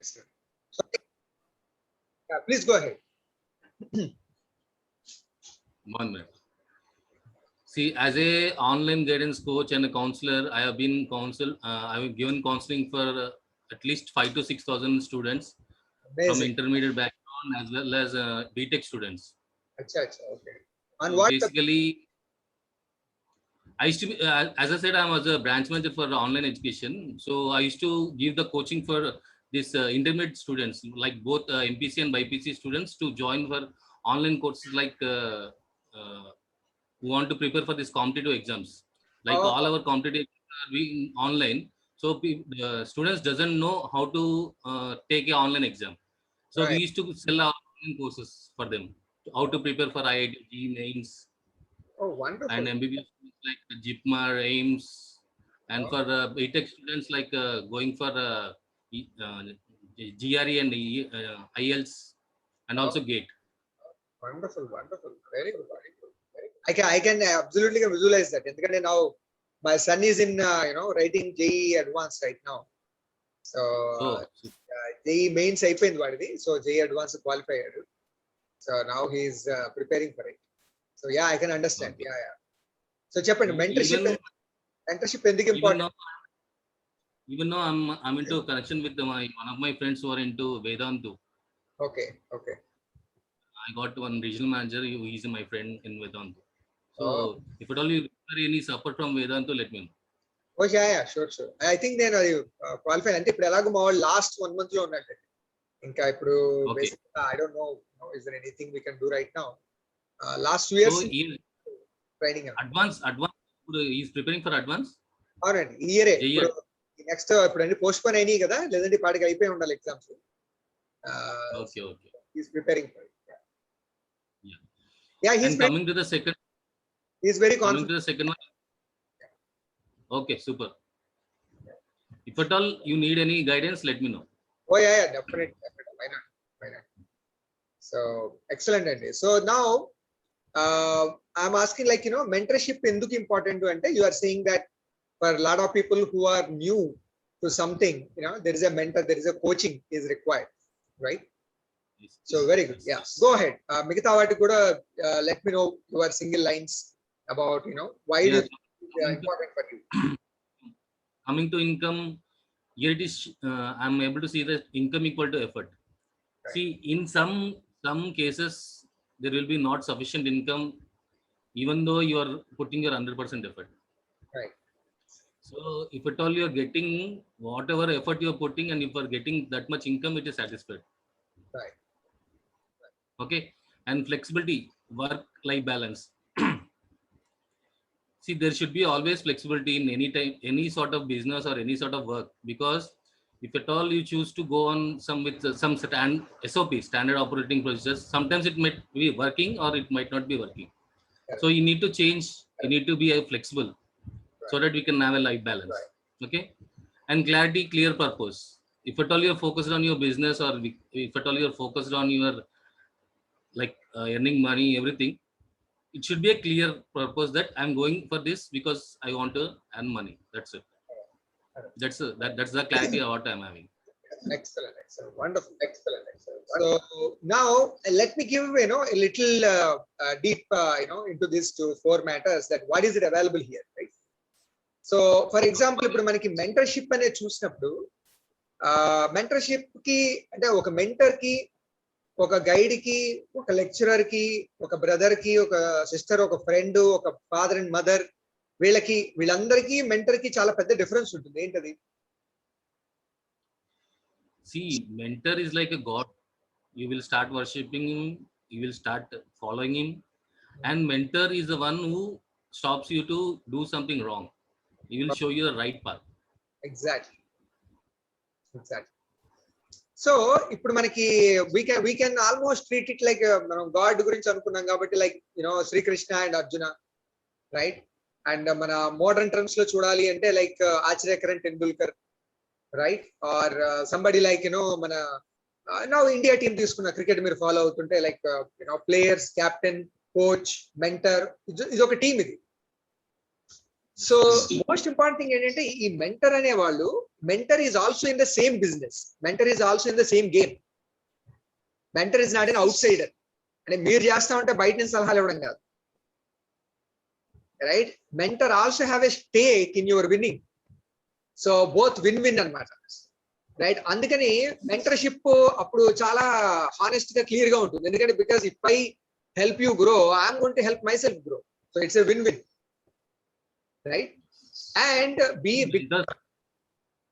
Excellent. So, please go ahead. One minute. See, as a online guidance coach and a counselor, I have been I have given counseling for at least 5 to 6,000 students from Amazing. intermediate background as well as BTech students. Okay. On So what? basically, I used to be, as I said, I was a branch manager for online education. So I used to give the coaching for this intermediate students, like both MPC and BPC students, to join for online courses like who want to prepare for these competitive exams. Like Oh, all our competitive are being online, so students doesn't know how to take an online exam. So we right. used to sell our online courses for them, how to prepare for IIT mains Oh, wonderful. and MBBS like JIPMAR, AIMS, and Oh, for BTech students like going for GRE and IELTS and oh, also GATE. wonderful. Very good. I can absolutely visualize that. Because now my son is in writing JEE advanced right now. So Oh, JEE mains అయిపోయింది వాడిది. So JEE advanced qualified. So now he's preparing for it. So yeah, I can understand. okay. Yeah. So చెప్పండి, mentorship ఎందుకు Even important? now, I'm into connection with one of my friends who are into Vedantu. Okay. I got one regional manager who is my friend in Vedantu. So Oh. if at all you require any support from Vedantu, let me know. Oh yeah, sure. I think నేను అది qualify అంటే ఇప్పుడు ఎలాగో మా వాళ్ళు last 1 month లో ఉన్నట్టు. ఇంకా ఇప్పుడు Okay. Basic I don't know is there anything we can do right now. Last 2 years So he training advance. He is preparing for advance. అవునండి, ఈ ఇయరే. JEE. ఇప్పుడు నెక్స్ట్ ఇప్పుడు అన్ని పోస్ట్ పోన్ అయినాయి కదా, లేదంటే పాటికి అయిపోయి ఉండాలి exams. Okay. He's preparing for it. Yeah. Yeah, And coming to the second very one. Okay, super. If at all you need any guidance, let me know. Oh yeah, definitely. Why not? So excellent అండి. So now I'm asking mentorship ఎందుకు important అంటే you are saying that for a lot of people who are new to something, there is a mentor, there is a coaching is required, right? Yes. So very good. Yeah, go ahead. మిగతా వాటి కూడా let me know your single lines about why Yeah. it is important for you. Coming to income, here it is. I'm able to see the income equal to effort. Right. See, in some cases, there will be not sufficient income, even though you are putting your 100% effort. Right. So, if at all you are getting whatever effort you are putting, and if you are getting that much income, it is satisfied. Right. Okay, and flexibility, work-life balance. See, there should be always flexibility in any time, any sort of business or any sort of work, because if at all you choose to go on some SOP, standard operating procedures, sometimes it might be working or it might not be working. Correct. So you need to change, you need to be flexible, so that we can have a life balance. Right. Okay, and clarity, clear purpose. If at all you're focused on your business, or if at all you're focused on your earning money, everything, it should be a clear purpose that I'm going for this because I want to earn money. That's it. That's the clarity of what I'm having. Excellent. Wonderful. Excellent. So now let me give a little deep into these 4 matters, that what is it available here, right? So for example, ఇప్పుడు మనకి mentorship అనేది చూసినప్పుడు mentorship కి అంటే ఒక mentor కి, ఒక guide కి, ఒక లెక్చరర్ కి, ఒక బ్రదర్ కి, ఒక సిస్టర్, ఒక ఫ్రెండ్, ఒక ఫాదర్ అండ్ మదర్, వీళ్ళందరికీ మెంటర్ కి చాలా పెద్ద డిఫరెన్స్ ఉంటుంది. ఏంటది? See, mentor is like a god. You will start worshipping him, you will start following him, and mentor is the one who stops you to do something wrong. He will show you the right path. Exactly. So ఇప్పుడు మనకి we can almost treat it like మనం god గురించి అనుకున్నాం కాబట్టి, like Srikrishna and Arjuna, right? And మన modern terms లో చూడాలి అంటే like Acharya Tendulkar, right? Or somebody like మన నా ఇండియా టీం తీసుకున్న క్రికెట్ మీరు ఫాలో అవుతుంటే like players, captain, coach, mentor, ఇది ఒక టీం. ఇది సో మోస్ట్ ఇంపార్టెంట్ థింగ్ ఏంటంటే ఈ మెంటర్ అనే వాళ్ళు, mentor is also in the same business, mentor is also in the same game. Mentor is not an out cider. అంటే మీరు చేస్తా ఉంటే బయట నుంచి సలహాలు ఇవ్వడం కాదు, right? Mentor also have a stake in your winnowing. So both win win అన్నమాట, రైట్? అందుకని మెంటర్షిప్ అప్పుడు చాలా హానెస్ట్ గా క్లియర్ గా ఉంటుంది. ఎందుకంటే because if I help you grow, I'm going to help myself grow. So it's a win-win, right? And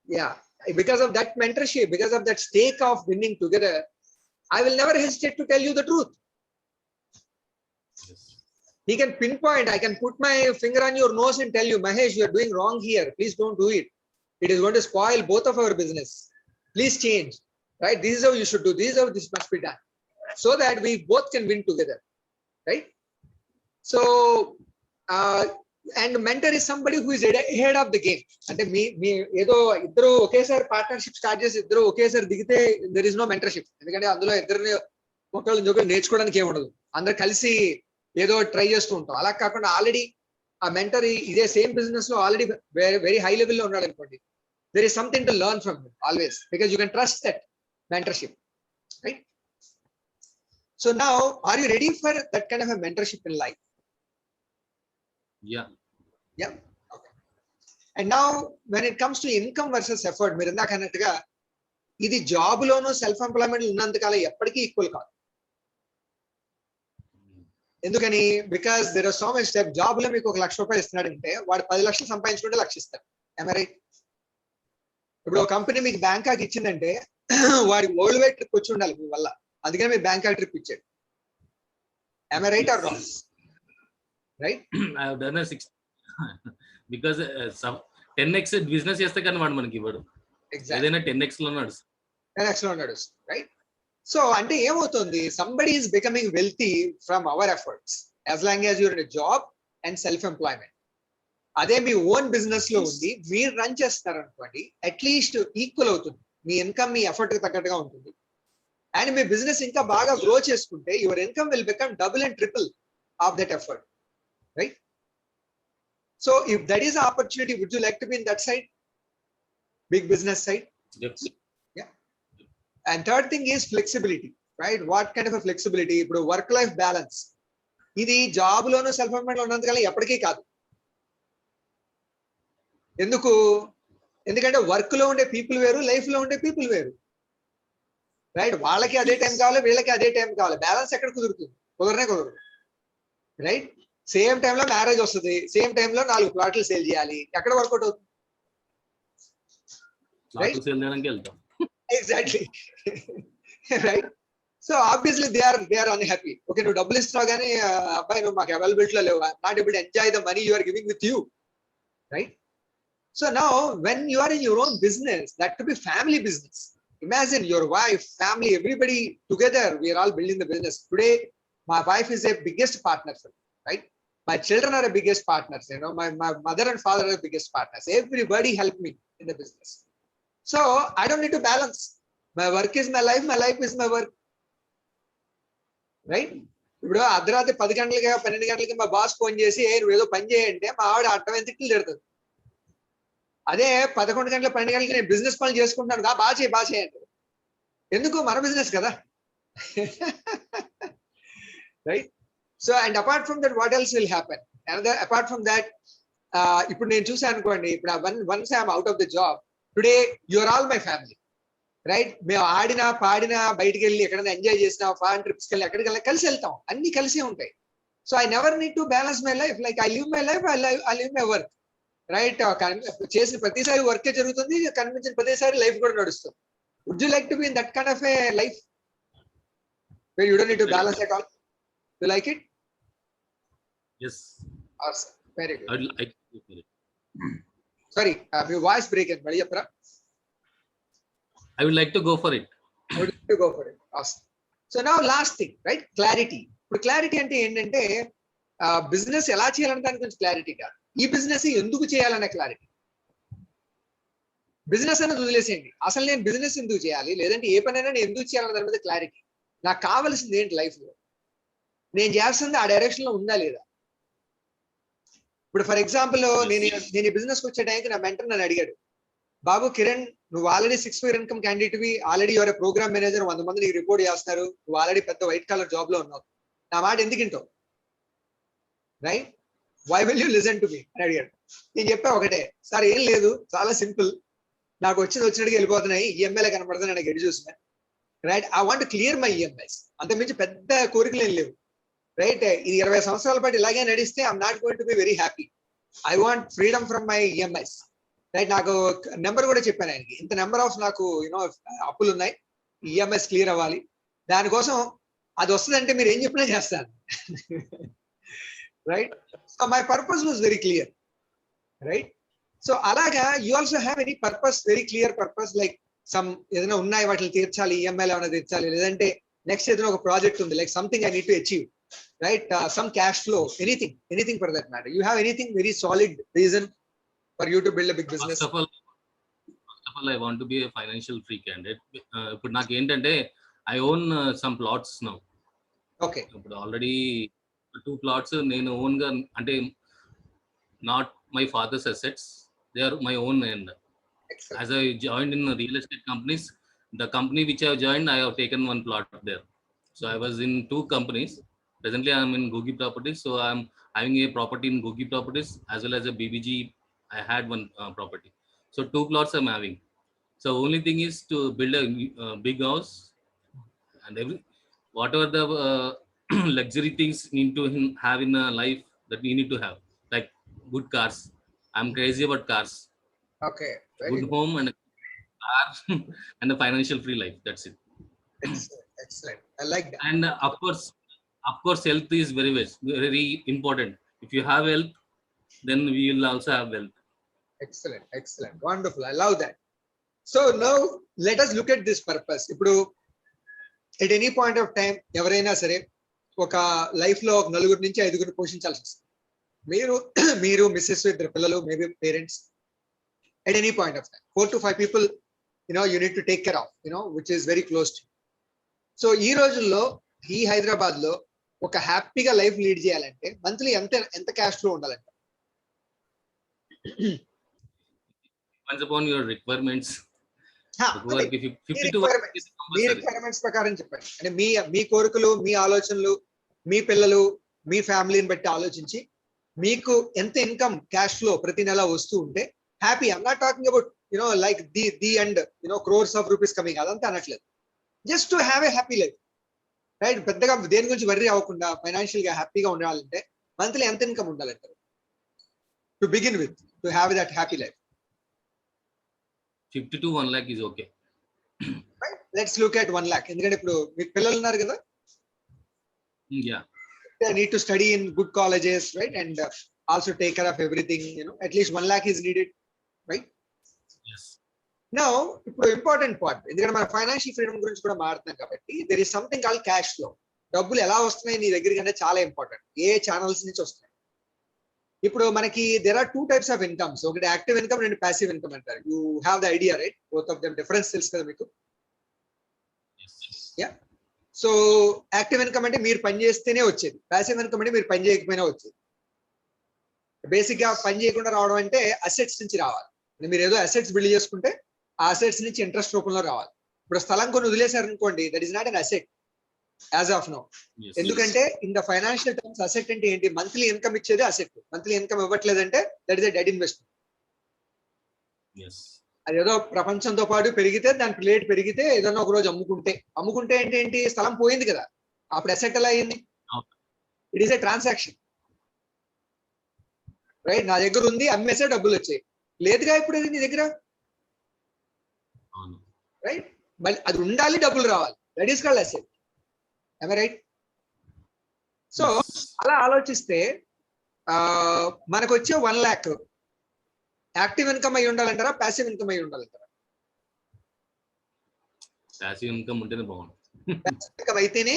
yeah, because of that mentorship, because of that stake of winning together, I will never hesitate to tell you the truth. He can pinpoint, I can put my finger on your nose and tell you, Mahesh, you are doing wrong here. Please don't do it. It is going to spoil both of our business. Please change, right? This is how you should do. This is how this must be done, so that we both can win together. Right? So, and mentor is somebody who is ahead of the game. అంటే మీ ఏదో ఇద్దరు ఒకేసారి partnership start చేసి ఇద్దరు ఒకేసారి దిగితే there is no mentorship. ఎందుకంటే అందులో ఇద్దరిని ఒకళ్ళు నేర్చుకోవడానికి ఏమి ఉండదు, అందరు కలిసి ఏదో ట్రై చేస్తూ ఉంటాం. అలా కాకుండా ఆల్రెడీ ఆ మెంటర్ ఇదే సేమ్ బిజినెస్ లో ఆల్రెడీ వెరీ హై లెవెల్ లో ఉన్నాడు అనుకోండి, there is something to learn from him always, because you can trust that mentorship, right? So now, are you ready for that kind of a mentorship in life? Yeah. Yeah. Okay. And now, when it comes to income versus effort, మీరు ఇందాక అన్నట్టుగా ఇది job లోను self employment ఉన్నంతకాలం ఎప్పటికీ equal కాదు. ఎందుకని? Because there are so much step. Job లో మీకు 1 లక్ష రూపాయలు ఇస్తున్నాడంటే వాడు 10 లక్షలు సంపాదించుకుంటే 1 లక్ష ఇస్తాడు. Am I right? ఇప్పుడు ఒక కంపెనీ మీకు బ్యాంకాక్ ఇచ్చిందంటే వాడి వరల్డ్ వైడ్ ట్రిప్ వచ్చి ఉండాలి మీ వల్ల, అందుకని మీరు బ్యాంకాక్ ట్రిప్ ఇచ్చాడు. Am I right or wrong? Right? I have done a 6 because some 10x business చేస్తే కానీ వాడు మనకి ఇవ్వడు. ఏదైనా 10x లో నడుస్తుంది. 10x లో నడుస్తుంది, రైట్? సో అంటే ఏమవుతుంది, somebody is becoming wealthy from our efforts as long as you're in a job and self employment. అదే మీ ఓన్ బిజినెస్ లో ఉంది, మీరు రన్ చేస్తారు అనుకోండి, అట్లీస్ట్ ఈక్వల్ అవుతుంది. మీ ఇన్కమ్ మీ ఎఫర్ట్ కి తగ్గట్టుగా ఉంటుంది. అండ్ మీ బిజినెస్ ఇంకా బాగా గ్రో చేసుకుంటే your income will become double and triple of that effort, right? So if that is opportunity, would you like to be in that side, big business side? Yeah. And third thing is flexibility, right? What kind of a flexibility? ఇప్పుడు work life balance, ఇది job లోను self employment లో ఉన్నంతకాలం ఎప్పటికీ కాదు. ఎందుకు? ఎందుకంటే work లో ఉండే పీపుల్ వేరు, లైఫ్ లో ఉండే పీపుల్ వేరు, రైట్? వాళ్ళకి అదే టైం కావాలి, వీళ్ళకి అదే టైం కావాలి. బ్యాలెన్స్ ఎక్కడ కుదురుతుంది? కుదరనే కుదరదు, రైట్? సేమ్ టైంలో మ్యారేజ్ వస్తుంది, సేమ్ టైంలో 4 ప్లాట్లు సేల్ చేయాలి, ఎక్కడ వర్కౌట్ అవుతుంది? Exactly, right? So obviously they are unhappy. Okay, నువ్వు డబ్బులు ఇస్తున్నావు కానీ అబ్బాయి నువ్వు మాకు అవైలబిలిటీలో లేవు, not able to enjoy the money you are giving with you, right? So now when you are in your own business, that could be family business. Imagine your wife, family, everybody together, we are all building the business. Today, my wife is a biggest partner for me, right? My children are the biggest partners, you know, my mother and father are the biggest partners. Everybody help me in the business. So I don't need to balance. My work is my life is my work, right? ఇప్పుడు అర్ధరాత్రి 10 గంటలకి 12 గంటలకి మా boss phone చేసి నువ్వు ఏదో పని చేయంటే మా ఆవిడ అర్థమైన తిట్లు తిడుతుంది. అదే 11 గంటల 12 గంటలకి నేను బిజినెస్ పనులు చేసుకుంటాను, బాగా చేయండి. ఎందుకు? మన బిజినెస్ కదా, right? So and apart from that what else will happen? Apart from that, ఇప్పుడు నేను చూసాను అనుకోండి, ఇప్పుడు once I'm out of the job, today you are all my family, right? మేము ఆడినా పాడినా బయటకు వెళ్ళి ఎక్కడైనా ఎంజాయ్ చేసినా ఫారెన్ ట్రిప్స్కి వెళ్ళి ఎక్కడికి వెళ్ళి కలిసి వెళ్తాం, అన్ని కలిసే ఉంటాయి. So I never need to balance my life, like I live my life, I live my work, right? చేసిన ప్రతిసారి వర్కే జరుగుతుంది, కనిపించిన ప్రతిసారి లైఫ్ కూడా నడుస్తుంది. Would you like to be in that kind of a life where you don't need to balance at all? You like it? Yes. Awesome. Very good. I would like to go for it. Sorry, your voice breaking. Mali appra. I would like to go for it. I would like to go for it. Awesome. So now last thing, right? Clarity. ఇప్పుడు clarity అంటే ఏంటంటే business ఎలా చేయాలనే దాని గురించి clarity కాదు, ఈ business ఎందుకు చేయాలనే క్లారిటీ. బిజినెస్ అనేది వదిలేసేయండి, అసలు నేను బిజినెస్ ఎందుకు చేయాలి, లేదంటే ఏ పనైనా నేను ఎందుకు చేయాలనే దాని మీద క్లారిటీ. నాకు కావాల్సింది ఏంటి లైఫ్ లో, నేను చేస్తుంది ఆ డైరెక్షన్ లో ఉందా లేదా, ఇప్పుడు ఫర్ ఎగ్జాంపుల్ నేను నేను ఈ బిజినెస్ వచ్చే టైంకి నా మెంటర్ నన్ను అడిగాడు, బాబు కిరణ్, నువ్వు already 6 figure income candidate, already your program manager, 100 మంది నీకు రిపోర్ట్ చేస్తారు, నువ్వు ఆల్రెడీ పెద్ద వైట్ కలర్ జాబ్ లో ఉన్నావు, నా మాట ఎందుకు వింటావు, right? Why will you listen to me అని అడిగాడు. నేను చెప్పా ఒకటే, సార్ ఏం లేదు, చాలా సింపుల్, నాకు వచ్చినట్టుగా వెళ్ళిపోతున్నాయి, ఈఎంఐలే కనపడుతున్నాయి, నాకు ఎడి చూసిన, right? I want clear my EMIs, అంతకుమించి పెద్ద కోరికలు ఏం లేవు, రైట్? ఇది 20 సంవత్సరాల పాటు ఇలాగే నడిస్తే I'm not going to be very happy. I want freedom from my EMIs, right? నాకు నెంబర్ కూడా చెప్పాను ఆయనకి, ఇంత నెంబర్ ఆఫ్ నాకు అప్పులు ఉన్నాయి, ఈఎంఐస్ క్లియర్ అవ్వాలి, దానికోసం అది వస్తుందంటే మీరు ఏం చెప్పినా చేస్తాను, right? So my purpose was very clear, right? So అలాగా you also have any purpose, very clear purpose, like some ఏదైనా ఉన్నాయి వాటిని తీర్చాలి, ఈఎంఐలు ఏమైనా తీర్చాలి, లేదంటే నెక్స్ట్ ఏదైనా ఒక ప్రాజెక్ట్ ఉంది, like something I need to achieve, right? Some cash flow, anything for that matter. You have anything very solid reason for you to build a big business? First of all, I want to be a financial free candidate. ఇప్పుడు నాకు ఏంటంటే I own some plots now. Okay. ఇప్పుడు already 2 plots నేను own గా, అంటే not my father's assets, they are my own. And as I joined in real estate companies, the company which I have joined, I have taken 1 plot there. So I was in 2 companies. Presently, I am in Googie Properties. So I am having a property in Googie Properties as well as a BBG. I had 1 property. So 2 plots I'm having. So only thing is to build a big house, and whatever the luxury things need to have in a life that we need to have, like good cars. I'm crazy about cars. Okay. Good home and a car and a financial free life. That's it. Excellent. I like that. And of course, health is very important. If you have health, then we will also have wealth. Excellent. Wonderful. I love that. So now let us look at this purpose. Ippudu at any point of time, ఎవరైనా సరే ఒక life లో 4 నుంచి 5 పోషించాల్సి వస్తుంది. మీరు missus, 2 పిల్లలు, maybe parents, at any point of time 4 to 5 people you need to take care of, which is very close to you. So ఈ రోజుల్లో ఈ హైదరాబాద్ లో ఒక హ్యాపీగా లైఫ్ లీడ్ చేయాలంటే మంత్లీ ఎంత క్యాష్ ఫ్లో ఉండాలంటే? Depends upon your requirements. Me requirements ప్రకారం చెప్పండి. అంటే మీ కోరికలు, మీ ఆలోచనలు, మీ పిల్లలు, మీ ఫ్యామిలీని బట్టి ఆలోచించి మీకు ఎంత ఇన్కమ్ క్యాష్ ఫ్లో ప్రతి నెల వస్తూ ఉంటే happy. I'm not talking about like the and crores of rupees coming, అదంతా అనట్లేదు. Just to have a happy life, right? పెద్దగా దేని గురించి వర్రీ అవ్వకుండా ఫైనాన్షియల్ గా హ్యాపీగా ఉండాలంటే మంత్లీ ఎంత ఇన్కమ్ ఉండాలంటారు? To begin with, to have that happy life. 50 to 1 lakh is okay. Right? Let's look at 1 lakh. ఎందుకంటే ఇప్పుడు మీకు పిల్లలు ఉన్నారు కదా, Yeah. they need to study in good colleges, right? And also take care of everything, at least 1 lakh is needed, right? Yes. Now, ఇప్పుడు important part, ఎందుకంటే మన financial freedom గురించి కూడా మాట్లాడుతున్నాం కాబట్టి, there is something called cash flow. డబ్బులు ఎలా వస్తున్నాయి నీ దగ్గరికి అంటే చాలా ఇంపార్టెంట్. ఏ ఛానల్స్ నుంచి వస్తున్నాయి? ఇప్పుడు మనకి there are 2 types of incomes. ఒకటి యాక్టివ్ ఇన్కమ్, రెండు ప్యాసివ్ ఇన్కమ్ అంటారు. You have the idea, right? Both of them difference తెలుసు కదా మీకు? యా. సో యాక్టివ్ ఇన్కమ్ అంటే మీరు పని చేస్తేనే వచ్చేది, ప్యాసివ్ ఇన్కమ్ అంటే మీరు పని చేయకపోయినా వచ్చేది. బేసిక్ గా పని చేయకుండా రావడం అంటే అసెట్స్ నుంచి రావాలి. మీరు ఏదో అసెట్స్ బిల్డ్ చేసుకుంటే ఆ అసెట్స్ నుంచి ఇంట్రెస్ట్ రూపంలో రావాలి. ఇప్పుడు స్థలం కొన్ని వదిలేశారు అనుకోండి, that is not an asset as of now. ఎందుకంటే in the financial terms asset అంటే ఏంటి? మంత్లీ ఇన్కమ్ ఇచ్చేది అసెట్. మంత్లీ ఇన్కమ్ ఇవ్వట్లేదంటే that is a dead investment. అదేదో ప్రపంచంతో పాటు పెరిగితే, దాని రేట్ పెరిగితే ఏదైనా ఒక రోజు అమ్ముకుంటే ఏంటి? స్థలం పోయింది కదా, అప్పుడు అసెట్ ఎలా అయింది? It is a transaction, right? నా దగ్గర ఉంది, అమ్మేసే డబ్బులు వచ్చాయి. లేదుగా ఇప్పుడు నీ దగ్గర, రైట్? మళ్ళీ అది ఉండాలి, డబ్బులు రావాలి, that is called asset. Am I right? So అలా ఆలోచిస్తే మనకు వచ్చే 1 lakh యాక్టివ్ ఇన్కమ్ అయి ఉండాలంటారా, ప్యాసివ్ ఇన్కమ్ అయి ఉండాలంటారా? ప్యాసివ్ ఇన్కమ్ ఉంటేనే బాగుంటుంది. ప్యాసివ్ ఇన్కమ్ అయితేనే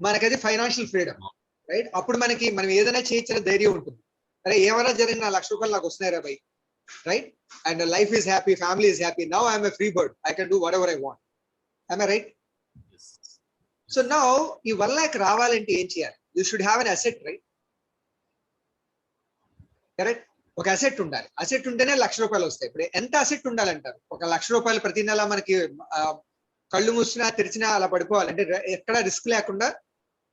మనకది ఫైనాన్షియల్ ఫ్రీడమ్, రైట్? అప్పుడు మనం ఏదైనా చేయించిన ధైర్యం ఉంటుంది. అరే ఏమైనా జరిగిన 1 lakh రూపాయలు నాకు వస్తున్నాయి రా by, right? And life is happy, family is happy. Now I'm a free bird, I can do what ever I want. Am I right? So now ఈ 1 lakh రావాలంటే ఏం చేయాలి? You should have an asset, right? Correct. ఒక asset ఉండాలి, asset ఉంటేనే ₹1,00,000 వస్తాయి. ఇప్పుడు ఎంత అసెట్ ఉండాలంటారు? ఒక ₹1,00,000 ప్రతి నెల మనకి కళ్ళు మూసినా తెరిచినా అలా పడిపోవాలి అంటే ఎక్కడ రిస్క్ లేకుండా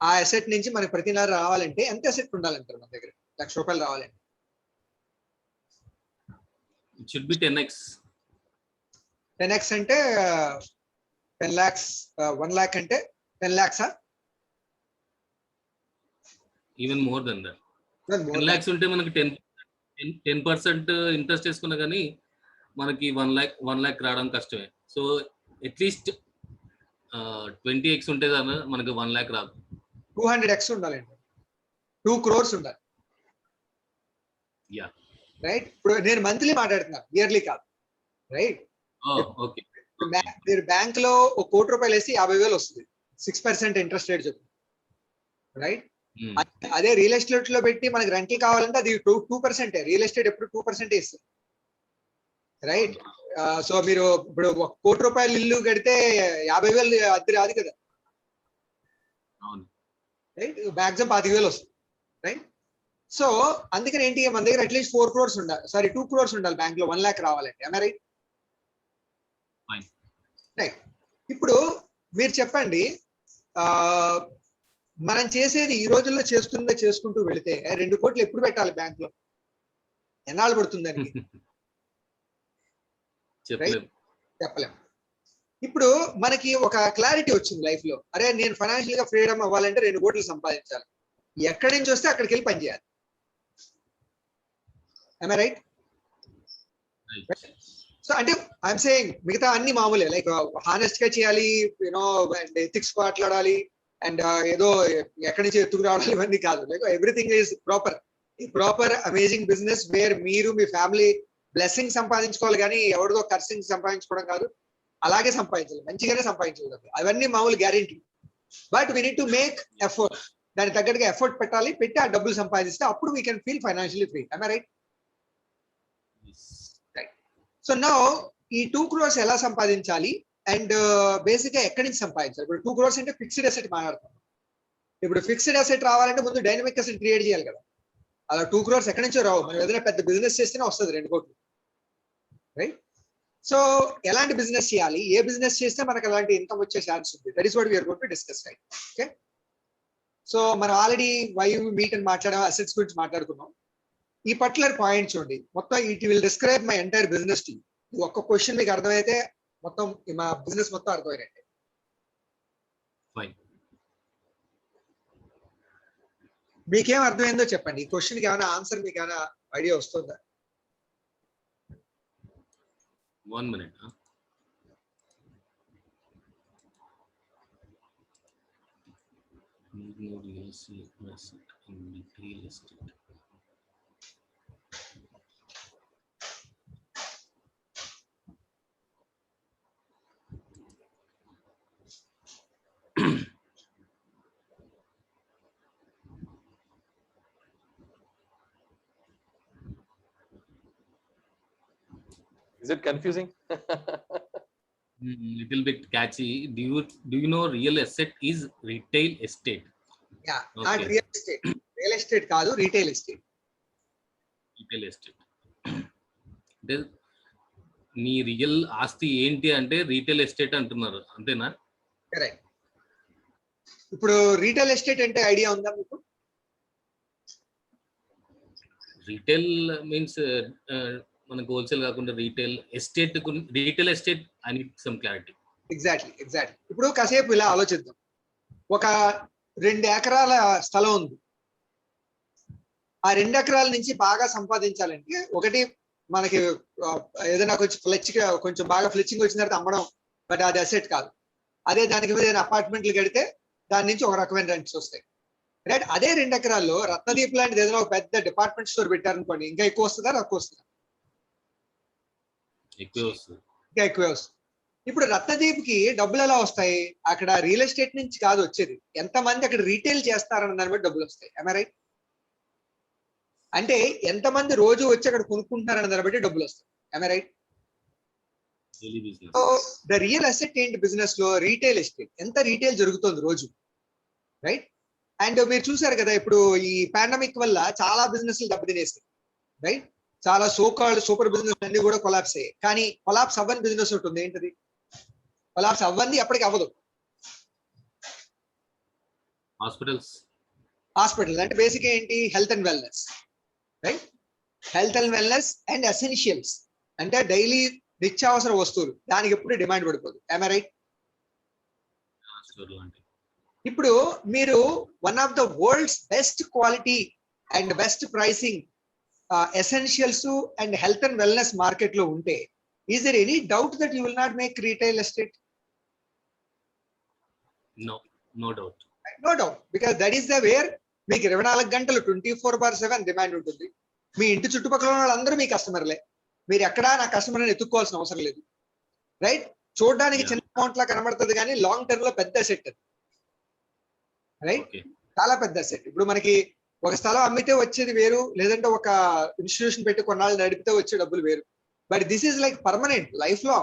ఆ అసెట్ నుంచి మనకి ప్రతి నెల రావాలంటే ఎంత అసెట్ ఉండాలంటారు మన దగ్గర ₹1,00,000 రావాలంటే? It should be 10x. 10x అంటే 10 lakhs, 1 lakh అంటే 10 lakhs even more than that. 10 lakhs ఉంటే మనకి 10% ఇంట్రెస్ట్ వేసుకున్నా కానీ మనకి 1 lakh రావడం కష్టమే. సో అట్లీస్ట్ 20x ఉంటే దాని మనకి 1 lakh రాదు. 200x ఉండాలండి, 2 crores ఉండాలి. Yeah right. ఇప్పుడు నేను మంత్లీ మాట్లాడుతున్నాను, ఇయర్లీ కాదు. రైట్. ఓకే. మీరు బ్యాంక్ లో ₹1,00,00,000 వేసి 50,000 వస్తుంది, 6% ఇంట్రెస్ట్ రేట్ చెప్తుంది. రైట్. అదే రియల్ ఎస్టేట్ లో పెట్టి మనకి రెంట్లు కావాలంటే అది 2%. రియల్ ఎస్టేట్ ఎప్పుడు 2% ఇస్తుంది. రైట్. సో మీరు ఇప్పుడు ₹1,00,00,000 ఇల్లు కడితే 50,000 అద్దె రాదు కదా. రైట్. మాక్సిమం 25,000 వస్తుంది. రైట్. సో అందుకని ఏంటి, మన దగ్గర అట్లీస్ట్ 4 crores ఉండాలి, సారీ 2 crores ఉండాలి బ్యాంక్ లో 1 lakh రావాలంటే. am I right? రైట్. ఇప్పుడు మీరు చెప్పండి, మనం చేసేది ఈ రోజుల్లో చేసుకుంటూ వెళితే 2 కోట్లు ఎప్పుడు పెట్టాలి బ్యాంక్ లో? ఎన్నాళ్ళు పడుతుంది దానికి? చెప్పలేం. ఇప్పుడు మనకి ఒక క్లారిటీ వచ్చింది లైఫ్ లో, అరే నేను ఫైనాన్షియల్ గా ఫ్రీడమ్ అవ్వాలంటే 2 కోట్లు సంపాదించాలి. ఎక్కడి నుంచి వస్తే అక్కడికి వెళ్ళి పనిచేయాలి. am I right? సో అంటే ఐఎమ్ సేయింగ్ మిగతా అన్ని మామూలే, లైక్ హానెస్ట్ గా చేయాలి, యూనో, అండ్ ఎథిక్స్ మాట్లాడాలి, అండ్ ఏదో ఎక్కడి నుంచి ఎత్తుకు రావడాలి, ఇవన్నీ కాదు. Like everything is proper amazing business where మీరు మీ ఫ్యామిలీ బ్లెస్సింగ్ సంపాదించుకోవాలి, కానీ ఎవరిదో కర్సింగ్ సంపాదించుకోవడం కాదు. అలాగే సంపాదించాలి, మంచిగానే సంపాదించాలి, అవన్నీ మామూలు guarantee. But we need to make effort, దానికి తగ్గట్టుగా ఎఫర్ట్ పెట్టాలి, పెట్టి ఆ డబ్బులు సంపాదిస్తే అప్పుడు we can feel financially free. am I right? So now ఈ 2 crores ఎలా సంపాదించాలి అండ్ బేసిక్ గా ఎక్కడి నుంచి సంపాదించాలి? ఇప్పుడు 2 crores అంటే ఫిక్స్డ్ అసెట్ మాట్లాడతాం. ఇప్పుడు ఫిక్స్డ్ అసెట్ రావాలంటే ముందు డైనమిక్ అసెట్ క్రియేట్ చేయాలి కదా. అలా 2 crores ఎక్కడి నుంచో రావు, మనం ఏదైనా పెద్ద బిజినెస్ చేస్తేనే వస్తుంది 2 కోట్లు. రైట్. సో ఎలాంటి బిజినెస్ చేయాలి, ఏ బిజినెస్ చేస్తే మనకు అలాంటి ఇన్కమ్ వచ్చే ఛాన్స్ ఉంది, that is what we're going to discuss. Right. Okay. So మనం ఆల్రెడీ వై మీట్ అని మాట్లాడాం, అసెట్స్ గురించి మాట్లాడుకున్నాం. ఈ పర్టికులర్ పాయింట్ చూడండి, మొత్తం it will describe my entire business to you. ఒక్క క్వశ్చన్ మీకు అర్థమైతే మొత్తం మా బిజినెస్ మొత్తం అర్థమైనట్టే. మీకేం అర్థమైందో చెప్పండి. ఈ క్వశ్చన్కి ఏమైనా ఆన్సర్ మీకు ఏమైనా ఐడియా వస్తుందా? 1 minute. Real estate. Is it confusing? Little bit catchy. Do you know real estate is retail estate? Yeah, Okay. not real estate. Real estate కాదు, రీటైల్ ఎస్టేట్. రీటైల్ ఎస్టేట్ అంటే నీ రియల్ ఆస్తి ఏంటి అంటే retail estate అంటున్నారు, అంతేనా? Correct. ఇప్పుడు retail estate అంటే ఐడియా ఉందా మీకు? రీటైల్ మీన్స్ మనకు హోల్సేల్ కాకుండా retail estate I need some clarity. Exactly. ఇప్పుడు కాసేపు ఇలా ఆలోచిద్దాం. ఒక 2 ఎకరాల స్థలం ఉంది. ఆ 2 ఎకరాల నుంచి బాగా సంపాదించాలంటే ఒకటి మనకి ఏదైనా కొంచెం బాగా ఫ్లెచ్చింగ్ వచ్చిన తర్వాత అమ్మడం, బట్ అది అసెట్ కాదు. అదే దానికి మీద ఏదైనా అపార్ట్మెంట్లు కడితే దాని నుంచి ఒక రకమైన రెంట్స్ వస్తాయి. రైట్. అదే 2 ఎకరాల్లో రత్నదీప్ లాంటిది ఏదైనా ఒక పెద్ద డిపార్ట్మెంట్ స్టోర్ పెట్టారనుకోండి, ఇంకా ఎక్కువ వస్తుందా తక్కువ వస్తుందా? ఎక్కువ వస్తుంది. ఇంకా ఎక్కువే వస్తుంది. ఇప్పుడు రత్నదీప్ కి డబ్బులు ఎలా వస్తాయి? అక్కడ రియల్ ఎస్టేట్ నుంచి కాదు వచ్చేది, ఎంతమంది అక్కడ రీటైల్ చేస్తారన్న దాన్ని బట్టి డబ్బులు వస్తాయి. am I right? అంటే ఎంతమంది రోజు వచ్చి అక్కడ కొనుక్కుంటున్నారన్న దాన్ని బట్టి డబ్బులు వస్తాయి. am I right? So the real asset ఏంటి బిజినెస్ లో? Retail estate. ఎంత రీటైల్ జరుగుతుంది రోజు. రైట్. అండ్ మీరు చూసారు కదా, ఇప్పుడు ఈ పాండమిక్ వల్ల చాలా బిజినెస్లు దెబ్బతినేస్తాయి. రైట్? చాలా సోకాల్డ్ సూపర్ బిజినెస్ అన్ని కూడా కొలాప్స్ అయ్యాయి. కానీ కొలాప్స్ అవ్వని బిజినెస్ ఒకటి ఉంది. ఏంటది? కొలాప్స్ అవ్వంది, ఎప్పటికి అవ్వదు. హాస్పిటల్స్. హాస్పిటల్ అంటే బేసిక్ ఏంటి? Health and wellness, right? Health and wellness and essentials అంటే డైలీ నిత్యావసర వస్తువులు, దానికి ఎప్పుడు డిమాండ్ పడిపోదు. am I right? ఇప్పుడు మీరు one of the world's best quality and best pricing essentials and health and wellness market లో ఉంటే, is there any doubt that you will not make retail estate? No doubt. No doubt, because that is the where మీకు 24 గంటలు 24/7 demand ఉంటుంది. మీ ఇంటి చుట్టుపక్కల ఉన్న వాళ్ళందరూ మీ కస్టమర్లే. మీరు ఎక్కడా నా కస్టమర్ అని ఎత్తుక్కోవాల్సిన అవసరం లేదు, రైట్? చూడడానికి చిన్న అమౌంట్ లా కనబడుతుంది, కానీ లాంగ్ టర్మ్ లో పెద్ద సెట్, రైట్? చాలా పెద్ద సెట్. ఇప్పుడు మనకి ఒక స్థలం అమ్మితే వచ్చేది వేరు, లేదంటే ఒక ఇన్స్టిట్యూషన్ పెట్టి కొన్నాళ్ళు నడిపితే వచ్చే డబ్బులు వేరు. But this is like permanent, life లో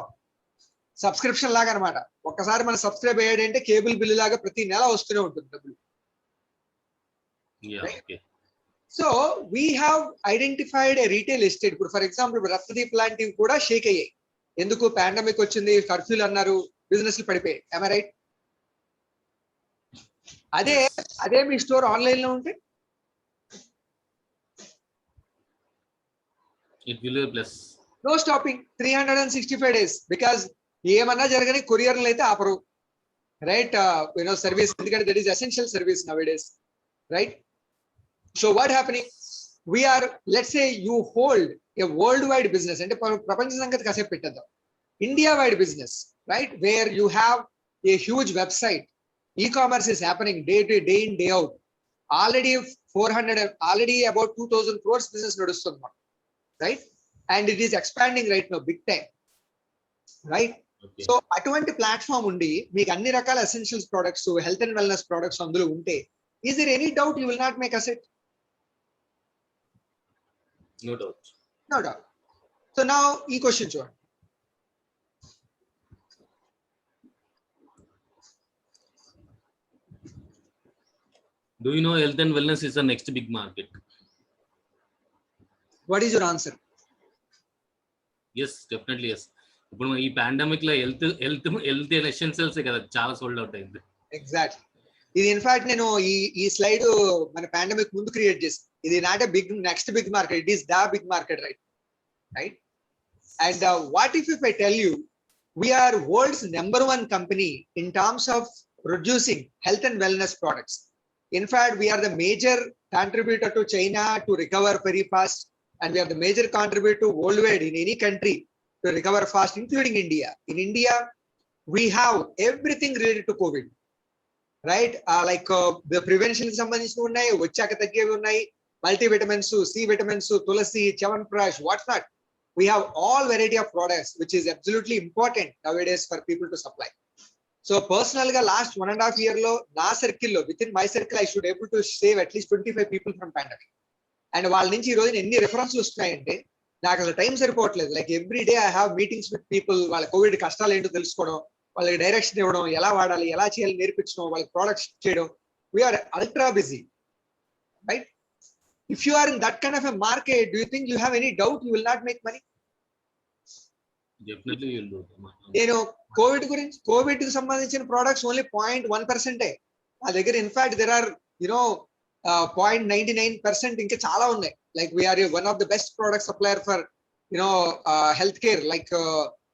సబ్స్క్రిప్షన్ లాగా అనమాట. ఒక్కసారి మనం సబ్స్క్రైబ్ అయ్యాడంటే కేబుల్ బిల్లు లాగా ప్రతి నెల వస్తూనే ఉంటుంది డబ్బులు. So we have identified A retail estate. ఇప్పుడు ఫర్ ఎగ్జాంపుల్ రక్తదీప్ లాంటివి కూడా షేక్ అయ్యాయి. ఎందుకు? పాండమిక్ వచ్చింది, కర్ఫ్యూలు అన్నారు, బిజినెస్లు పడిపోయాయి. am I right? అదే మీ స్టోర్ ఆన్లైన్ లో ఉంటే It will be plus. No stopping 365 days, because ఏమన్నా జరగని కొరియర్లు అయితే ఆపరు, రైట్? సర్వీస్, ఎందుకంటే that is essential service now days, right? So what happening, we're let's say you hold a world wide business, అంటే ప్రపంచ సంగతి కాసేపు పెట్టేద్దాం, India wide business, right? Where you have a huge website, e-commerce is happening day in day out. Already 400, already about 2000 crores business nadustundi, right? And it is expanding right now big time, right? Okay. So aటువంటి platform ఉండి మీకు అన్ని రకాల essentials products, health and wellness products అందులో ఉంటే, is there any doubt you will not make asset? No doubt. No doubt. So now ఈ question చూడండి. Do you know health and wellness is the next big market? What is your answer? Yes, definitely yes. ఇప్పుడు ఈ pandemic లో health essentials కదా చాలా sold out అయింది. Exactly. ఇది in fact నేను ఈ స్లైడ్ మన పాండమిక్ ముందు క్రియేట్ చేసాను. ఇది not a big next big market, it is the big market, right? And what if I tell you we are world's #1 company in terms of producing health and wellness products. In fact, we are the major contributor to China to recover very fast, and we are the major contributor worldwide in any country to recover fast, including India. In India, we have everything related to COVID, right? The prevention sambandhinchi unnai, vachaka taggevi unnai, multivitamins, C vitamins, tulasi, chyawanprash, what's not. We have all variety of products, which is absolutely important nowadays for people to supply. So personal ga last 1.5 year lo na circle lo, within my circle I should able to save at least 25 people from pandemic. And వాళ్ళ నుంచి ఈ రోజు ఎన్ని రిఫరెన్స్లు వస్తున్నాయంటే నాకు అసలు time సరిపోవట్లేదు. Like every day I have meetings with people. వాళ్ళ కోవిడ్ కష్టాలు ఏంటో తెలుసుకోవడం, వాళ్ళకి డైరెక్షన్ ఇవ్వడం, ఎలా వాడాలి, ఎలా చేయాలి నేర్పించడం, వాళ్ళకి ప్రొడక్ట్స్ చేయడం. We're ultra busy, right? If you are in that kind of a market, do you think you have any doubt you will not make money? Definitely you will do. నేను Covid కి సంబంధించిన products only 0.1%. మా దగ్గర in fact there are 0.99% ఇంకా చాలా ఉన్నాయి. Like we're one of the best product supplier for health care, like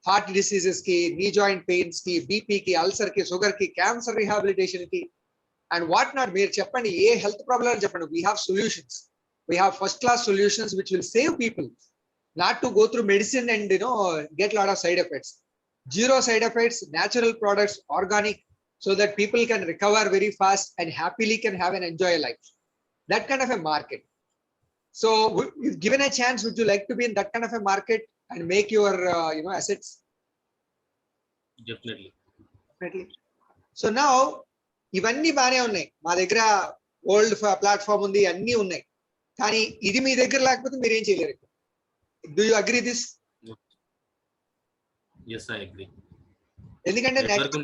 heart diseases కి, knee joint pains కి, బీపీ కి, అల్సర్ కి, షుగర్ కి, క్యాన్సర్ రిహాబిలిటేషన్ కి, అండ్ వాట్ నాట్. మీరు చెప్పండి ఏ హెల్త్ ప్రాబ్లమ్ చెప్పండి, we have solutions. We have first class solutions which will save people not to go through medicine and get a lot of side effects. Zero side effects, natural products, organic, so that people can recover very fast and happily can have and enjoy a life. That kind of a market. So if given a chance, would you like to be in that kind of a market and make your assets? Definitely. So now ఇవన్నీ బానే ఉన్నాయి, మా దగ్గర old platform ఉంది, అన్నీ ఉన్నాయి. కానీ ఇది మీ దగ్గర లేకపోతే మీరు ఏం చేయలేరు. Do you agree this? yes I agree. ఎందుకంటే నెట్వర్క్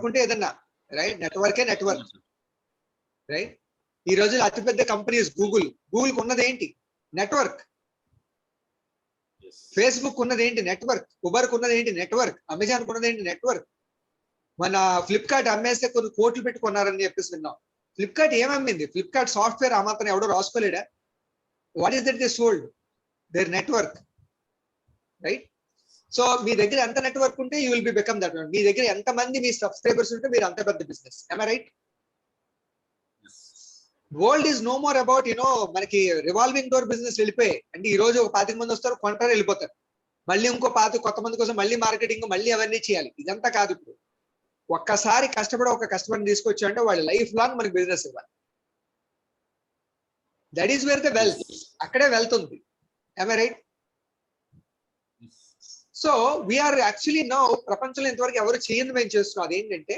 ఉంటే ఏదన్నా రైట్? Network, right? ఈ రోజు అతిపెద్ద కంపెనీస్ గూగుల్ కు ఉన్నది ఏంటి? నెట్వర్క్. Yes. ఫేస్బుక్ ఉన్నది ఏంటి? నెట్వర్క్. ఉబర్కి ఉన్నది ఏంటి? నెట్వర్క్. అమెజాన్ ఉన్నది ఏంటి? నెట్వర్క్. మన ఫ్లిప్కార్ట్ అమ్మేస్తే కొన్ని కోట్లు పెట్టుకున్నారని చెప్పేసి విన్నాం. ఫ్లిప్కార్ట్ ఏమమ్మింది? ఫ్లిప్కార్ట్ సాఫ్ట్వేర్ ఆ మాత్రం ఎవడో రాసుకోలేడా? What is that they sold? Their network, right? So మీ దగ్గర ఎంత నెట్వర్క్ ఉంటే you will be become that. మీ దగ్గర ఎంత మంది మీ సబ్స్క్రైబర్స్ ఉంటే మీరు అంత పెద్ద business. am I right? Yes. World is no more about మనకి రివాల్వింగ్ డోర్ బిజినెస్ వెళ్ళిపోయి అంటే ఈ రోజు ఒక 25 మంది వస్తారు, కొంటారు, వెళ్ళిపోతారు. మళ్ళీ ఇంకో కొత్త మంది కోసం మళ్ళీ మార్కెటింగ్, మళ్ళీ అవన్నీ చేయాలి. ఇదంతా కాదు. ఇప్పుడు ఒక్కసారి కష్టపడి ఒక కస్టమర్ని తీసుకొచ్చా అంటే వాళ్ళు లైఫ్ లాంగ్ మనకి బిజినెస్ ఇవ్వాలి. That is where the wealth. అక్కడే వెల్త్ ఉంది. am I right? Yes. So we're actually now ప్రపంచంలో ఇంతవరకు ఎవరు చేయండి మేము చేస్తున్నాం. అదేంటంటే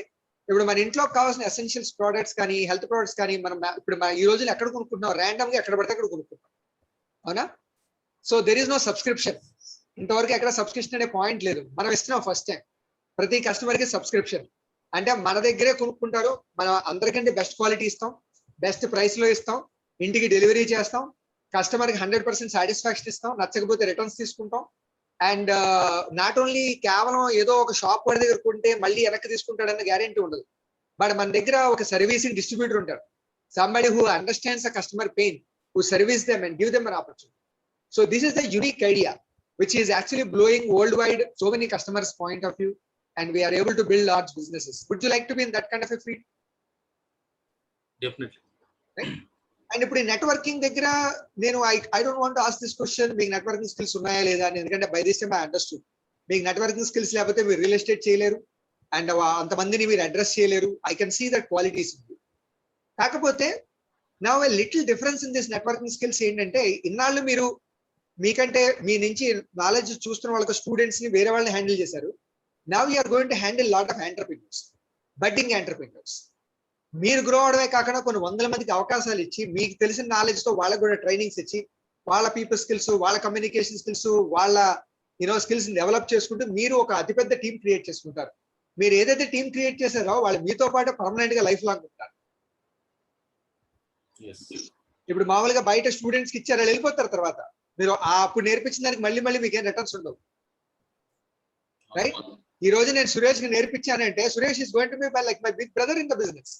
ఇప్పుడు మన ఇంట్లో కావాల్సిన ఎసెన్షియల్స్ ప్రోడక్ట్స్ కానీ హెల్త్ ప్రోడక్ట్స్ కానీ మనం ఇప్పుడు ఈ రోజులు ఎక్కడ కొనుక్కుంటున్నాం? ర్యాండమ్ గా ఎక్కడ పడితే అక్కడ కొనుక్కుంటాం, అవునా? So there is no subscription. ఇంతవరకు ఎక్కడ సబ్స్క్రిప్షన్ అనే పాయింట్ లేదు. మనం ఇస్తున్నాం ఫస్ట్ టైం ప్రతి కస్టమర్ కి సబ్స్క్రిప్షన్. అంటే మన దగ్గరే కొనుక్కుంటారు, మనం అందరికంటే బెస్ట్ క్వాలిటీ ఇస్తాం, బెస్ట్ ప్రైస్ లో ఇస్తాం, ఇంటికి డెలివరీ చేస్తాం, కస్టమర్ కి 100% సాటిస్ఫాక్షన్ ఇస్తాం, నచ్చకపోతే రిటర్న్స్ తీసుకుంటాం. అండ్ నాట్ ఓన్లీ కేవలం ఏదో ఒక షాప్ వాడి దగ్గర కొంటే మళ్ళీ వెనక్కి తీసుకుంటాడన్న గ్యారెంటీ ఉండదు. బట్ మన దగ్గర ఒక సర్వీసింగ్ డిస్ట్రిబ్యూటర్ ఉంటారు, somebody who understands the customer pain, who service them and give them an opportunity. So this is the unique idea which is actually blowing worldwide so many customers point of view, and we are able to build large businesses. Would you like to be in that kind of a field? Definitely. Right? And ఇప్పుడు networking దగ్గర నేను I don't want to ask this question, మీకు networking skills ఉన్నాయా లేదా అని. ఎందుకంటే by this time I understood మీకు networking skills లేకపోతే మీరు రియల్ ఎస్టేట్ చేయలేరు అండ్ అంతమందిని మీరు అడ్రస్ చేయలేరు. I can see that qualities. కాకపోతే now a little difference in this networking skills ఏంటంటే ఇన్నాళ్ళు మీరు మీకంటే మీ నుంచి నాలెడ్జ్ చూస్తున్న వాళ్ళకి స్టూడెంట్స్ ని వేరే వాళ్ళని హ్యాండిల్ చేశారు. Now you're going to handle lot of entrepreneurs, budding entrepreneurs. మీరు గ్రో అవడమే కాకుండా కొన్ని వందల మందికి అవకాశాలు ఇచ్చి మీకు తెలిసిన నాలెడ్జ్ తో వాళ్ళకి కూడా ట్రైనింగ్స్ ఇచ్చి వాళ్ళ పీపుల్ స్కిల్స్, వాళ్ళ కమ్యూనికేషన్ స్కిల్స్, వాళ్ళ స్కిల్స్ డెవలప్ చేసుకుంటూ మీరు ఒక అతిపెద్ద టీం క్రియేట్ చేసుకుంటారు. మీరు ఏదైతే టీం క్రియేట్ చేశారో వాళ్ళు మీతో పాటు పర్మనెంట్ గా లైఫ్ లాంగ్ ఉంటారు. Yes. ఇప్పుడు మామూలుగా బయట స్టూడెంట్స్ కి ఇచ్చారు, వాళ్ళు వెళ్ళిపోతారు. తర్వాత మీరు అప్పుడు నేర్పించిన దానికి మళ్ళీ మీకేం రిటర్న్స్ ఉండవు, రైట్? ఈ రోజు నేను సురేష్ కి నేర్పించానంటే Suresh is going to be like my big brother in the business,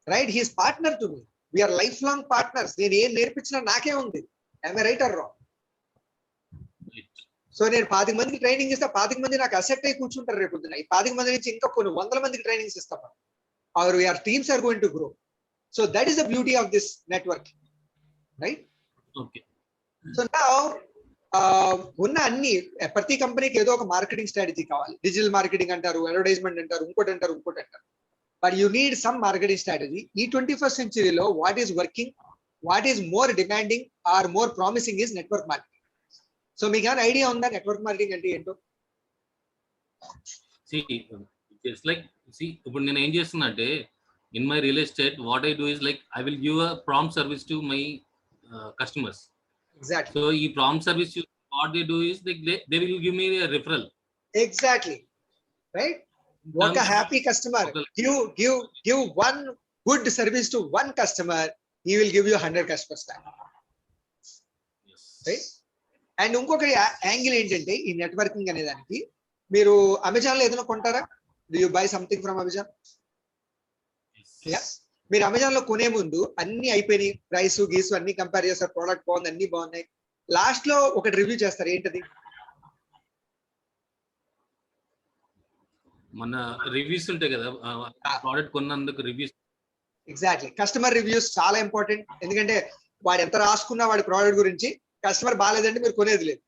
right? He's partner to me. We're life long partners. నేను ఏం నేర్పించినా నాకే ఉంది. I right or wrong? So నేను 25 మందికి ట్రైనింగ్ ఇస్తా, 25 మంది నాకు అసెట్ అయి కూర్చుంటారు రేపు పొద్దున. ఈ 25 మంది నుంచి ఇంకా కొన్ని వందల మందికి ట్రైనింగ్స్ ఇస్తాం. Our we're teams are going to grow. So that is the beauty of this network, right? Okay. So నా ఉన్న అన్ని ప్రతి కంపెనీకి ఏదో ఒక మార్కెటింగ్ స్ట్రాటజీ కావాలి. డిజిటల్ మార్కెటింగ్ అంటారు, అడ్వర్టైజ్మెంట్ అంటారు, ఇంకోటి అంటారు. But you need some marketing strategy. ఈ 21st centuryలో what is working, what is more demanding or more promising is network marketing. So మీకు ఏమైనా ఐడియా ఉందా నెట్వర్క్ మార్కెటింగ్ అంటే ఏంటో? It's like, ఇప్పుడు నేను ఏం చేస్తున్నా అంటే in my real estate, what I do is like I will give a prompt service to my customers. Exactly. So ఈ prompt service, what they do is they will give me a referral. Exactly. Right? What a happy customer. Give one good service to one customer, he will give you 100 customers back. Yes. Right? And ఇంకొక angle ఏంటంటే ఈ networking అనే దానికి, మీరు Amazon లో ఏదైనా కొంటారా? Do you buy something from Amazon? మీరు అమెజాన్ లో కొనే ముందు అన్ని అయిపోయినాయి, ప్రైస్ గీసు అన్ని కంపేర్ చేస్తారు, ప్రోడక్ట్ బాగుంది, అన్ని బాగున్నాయి. లాస్ట్ లో ఒకటి రివ్యూ చేస్తారు. ఏంటది? మన రివ్యూస్ ఉంటాయి కదా, ప్రోడక్ట్ కొన్నందుకు రివ్యూస్. ఎగ్జాక్ట్లీ. కస్టమర్ రివ్యూస్ చాలా ఇంపార్టెంట్. ఎందుకంటే వాడు ఎంత రాసుకున్నా వాడి ప్రోడక్ట్ గురించి, కస్టమర్ బాగాలేదంటే మీరు కొనేది లేదు.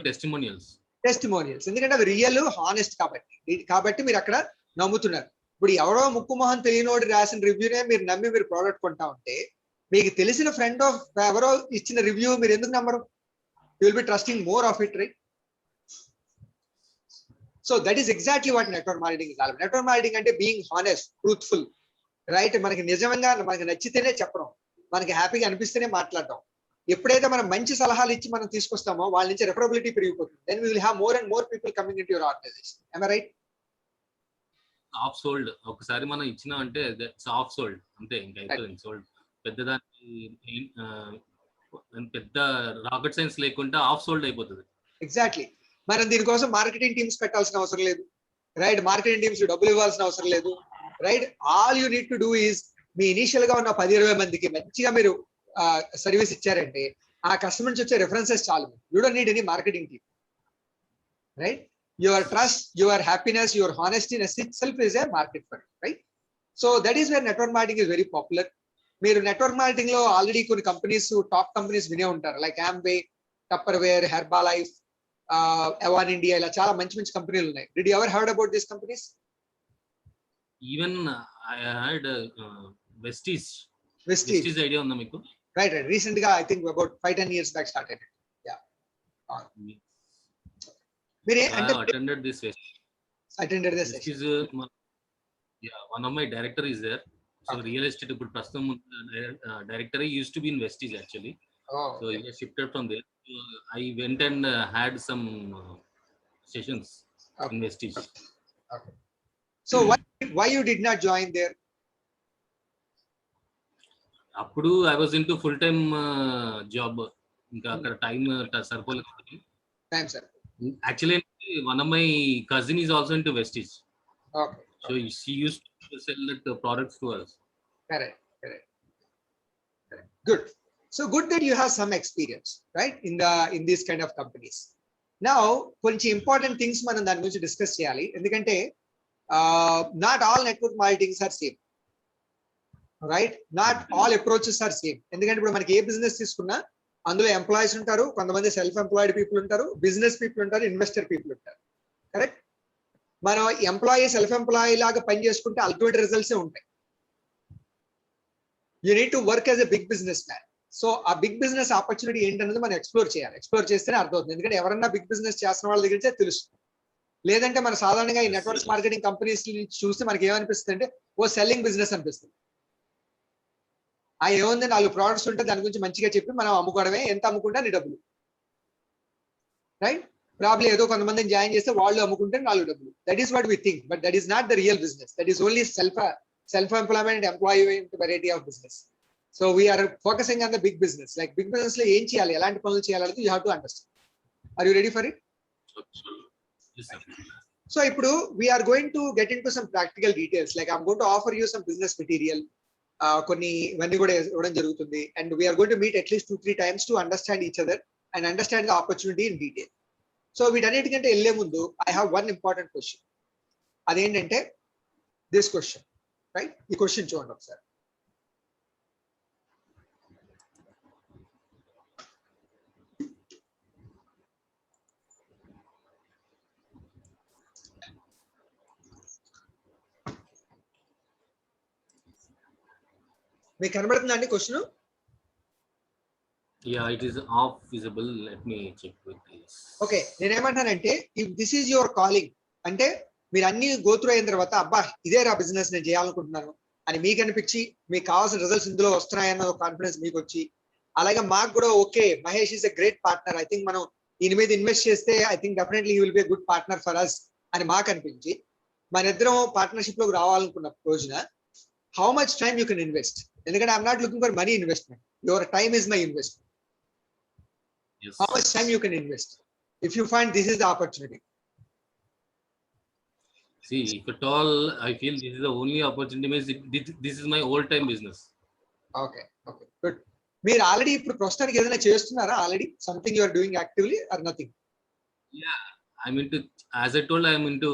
టెస్టిమోనియల్స్, ఎందుకంటే అవి రియల్, హానెస్ట్ కాబట్టి మీరు అక్కడ నమ్ముతున్నారు. ఇప్పుడు ఎవరో ముక్కు మొహం తెలియనోడు రాసిన రివ్యూనే మీరు నమ్మి మీరు ప్రోడక్ట్ కొంటా ఉంటే, మీకు తెలిసిన ఫ్రెండ్ ఆఫ్ ఎవరో ఇచ్చిన రివ్యూ మీరు ఎందుకు నమ్మరు? You will B trusting more of it, right? So that is exactly what network marketing is all about. Network marketing అంటే బీయింగ్ హానెస్ట్, ట్రూత్ఫుల్, రైట్? మనకి నిజంగా మనకి నచ్చితేనే చెప్పడం, మనకి హ్యాపీగా అనిపిస్తేనే మాట్లాడటం. ఎప్పుడైతే మనం మంచి సలహాలు ఇచ్చి మనం తీసుకొస్తామో వాళ్ళ నుంచి రెఫరబిలిటీ పెరిగిపోతుంది. Then we will have more and more people coming into your organisation. am I right? Off sold. ఒకసారి మనం ఇచ్చినా అంటే ఆఫ్ సోల్డ్ అంతే, ఇంకా అయిపోయింది, సోల్డ్. పెద్దదానికి పెద్ద రాకెట్ సైన్స్ లేకుండా ఆఫ్ సోల్డ్ అయిపోతుంది. ఎగ్జాక్ట్లీ. మనం దీనికోసం మార్కెటింగ్ టీమ్స్ పెట్టాల్సిన అవసరం లేదు, రైట్? మార్కెటింగ్ టీమ్స్ డబ్బులు ఇవ్వాల్సిన అవసరం లేదు, right? All you need to do is me initial గా ఉన్న 10-20 మందికి మంచిగా మీరు సర్వీస్ ఇచ్చారంటే ఆ కస్టమర్ నుంచి వచ్చే రెఫరెన్సెస్ చాలు. You don't need any marketing team, right? Your trust, your happiness, your honestiness itself is a market for it, right? So that is where network marketing is very popular. మీరు network marketing లో already కొన్ని companies, top companies వినే ఉంటారు, like Amway, Tupperware, Herbalife, Avon India, ఇలా చాలా మంచి మంచి కంపెనీలు ఉన్నాయి. Did you ever heard about these companies? Even I heard Vestige. Vestige Vestige idea ఉందా మీకు? Right, right. రీసెంట్ గా I think about 5-10 years back start అయ్యింది. యా, మీరు అంటే attended this attended this Vestige. Yeah, one of my director is there. So Okay. real estate ఇప్పుడు ప్రస్తుతం director used to be in Vestige actually. Oh, So he was shifted from there. So I went and had some sessions in okay. Vestige. Okay. So why you did not join there? అప్పుడు I was into full time job. ఇంకా అక్కడ time సరిపోలేదు. Time, sir. Actually one of my cousin is also into Vestige. Okay. So she used to sell that products to us. Correct. Good. So good that you have some experience, right? In these kind of companies. Now, కొంచెం important things మనం దాని గురించి discuss చేయాలి. ఎందుకంటే not all network marketings are same, right? Not all approaches are same. ఎందుకంటే ఇప్పుడు మనకి ఏ business తీసుకున్నా అందులో ఎంప్లాయీస్ ఉంటారు, కొంతమంది సెల్ఫ్ ఎంప్లాయిడ్ పీపుల్ ఉంటారు, బిజినెస్ పీపుల్ ఉంటారు, ఇన్వెస్టర్ పీపుల్ ఉంటారు, కరెక్ట్? మనం ఎంప్లాయీ సెల్ఫ్ ఎంప్లాయీ లాగా పని చేసుకుంటే అల్టిమేట్ రిజల్ట్స్ ఉంటాయి. You need to work as a big business man. So ఆ బిగ్ బిజినెస్ ఆపర్చునిటీ ఏంటన్నది మనం ఎక్స్ప్లోర్ చేయాలి. ఎక్స్ప్లోర్ చేస్తేనే అర్థమవుతుంది. ఎందుకంటే ఎవరన్నా బిగ్ బిజినెస్ చేస్తున్న వాళ్ళ దగ్గర తెలుస్తుంది. లేదంటే మన సాధారణంగా ఈ నెట్వర్క్ మార్కెటింగ్ కంపెనీస్ చూస్తే మనకి ఏమనిపిస్తుంది అంటే ఓ సెల్లింగ్ బిజినెస్ అనిపిస్తుంది. ఆ ఏముంది, 4 ప్రోడక్ట్స్ ఉంటే దాని గురించి మంచిగా చెప్పి మనం అమ్ముకోవడమే, ఎంత అమ్ముకుంటే నీ డబ్బులు, రైట్? ప్రాబ్లీ ఏదో కొంతమందిని జాయిన్ చేస్తే వాళ్ళు అమ్ముకుంటే 4 డబ్బులు. That is what we think, but that is not the real business. That is only self employment, employment variety of business. So we're focusing on the big business. Like big business లో ఏం చేయాలి, ఎలాంటి పనులు చేయాలనేది you have to understand. Are you ready for it? Yes, sir. So ఇప్పుడు we're going to get in to some practical details. Like I'm going to offer you some business material. కొన్ని ఇవన్నీ కూడా ఇవ్వడం జరుగుతుంది. And we're going to meet at least 2-3 times to understand each other and understand the opportunity in detail. So వీటన్నిటికంటే వెళ్ళే ముందు I have one important question. అదేంటంటే this question, right? ఈ క్వశ్చన్ చూడండి ఒకసారి. మీకు కనబడుతుందండి question? Yeah, it is off visible. Let me check with this. Okay, నేనేమంటానంటే if this is your calling, అంటే మీరు అన్ని గోత్రు అయిన తర్వాత అబ్బా ఇదే రా బిజినెస్ నేను చేయాలనుకుంటున్నాను అని మీకు అనిపించి మీకు కావాల్సిన రిజల్ట్స్ ఇందులో వస్తున్నాయన్న కాన్ఫిడెన్స్ మీకు వచ్చి, అలాగే మాకు కూడా okay Mahesh is a great partner, I think మనం దీని మీద ఇన్వెస్ట్ చేస్తే I think definitely he will be a good partner for us అని మాకు అనిపించి మన ఇద్దరం పార్ట్నర్షిప్ లోకి రావాలనుకున్న రోజున how much time you can invest? ఎందుకంటే I'm not looking for money investment, your time is my investment. Yes. How much time you can invest if you find this is the opportunity? See, if at all I feel this is the only opportunity, means this is my old time business. Okay, good. మీరు already ఇప్పుడు ప్రస్తుతానికి ఏదైనా చేస్తున్నారా? Already something you are doing actively or nothing? Yeah, I'm into, as I told, I'm into